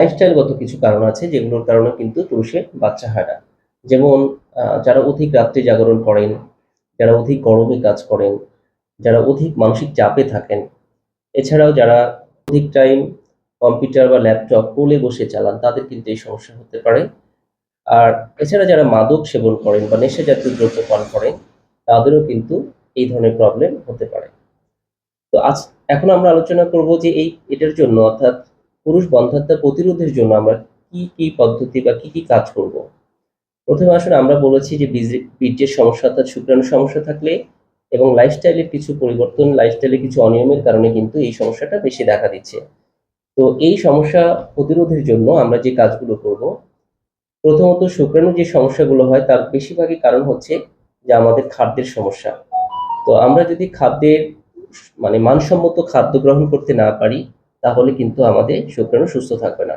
লাইফস্টাইলগত কিছু কারণ আছে যেগুলোর কারণে কিন্তু পুরুষের বাচ্চা হয় না। যেমন যারা অধিক রাত্রে জাগরণ করেন, যারা অধিক গরমে কাজ করেন, যারা অধিক মানসিক চাপে থাকেন, এছাড়াও যারা অধিক টাইম কম্পিউটার বা ল্যাপটপ কোলে বসে চালান তাদের কিন্তু এই সমস্যা হতে পারে। আর এছাড়া যারা মাদক সেবন করেন বা নেশা জাতীয় দ্রব্য পান করেন তাদেরও কিন্তু এই ধরনের প্রবলেম হতে পারে। তো এখন আমরা আলোচনা করব যে এটার জন্য অর্থাৎ পুরুষ বন্ধ্যাত্ব প্রতিরোধের জন্য আমরা কি পদ্ধতি বা কি কাজ করব? প্রথমে আসলে আমরা বলেছি যে বীর্যের সমস্যা অর্থাৎ শুক্রাণুর সমস্যা থাকলে এবং লাইফস্টাইলের কিছু পরিবর্তন, লাইফস্টাইলের কিছু অনিয়মের কারণে কিন্তু এই সমস্যাটা বেশি দেখা দিচ্ছে। তো এই সমস্যা প্রতিরোধের জন্য আমরা যে কাজগুলো করব, প্রথমত শুক্রাণুর যে সমস্যাগুলো হয় তার বেশিরভাগই কারণ হচ্ছে যে আমাদের খাদ্যের সমস্যা। তো আমরা যদি খাদ্যের মানে মানসম্মত খাদ্য গ্রহণ করতে না পারি, তাহলে কিন্তু আমাদের শুক্রাণু সুস্থ থাকবে না।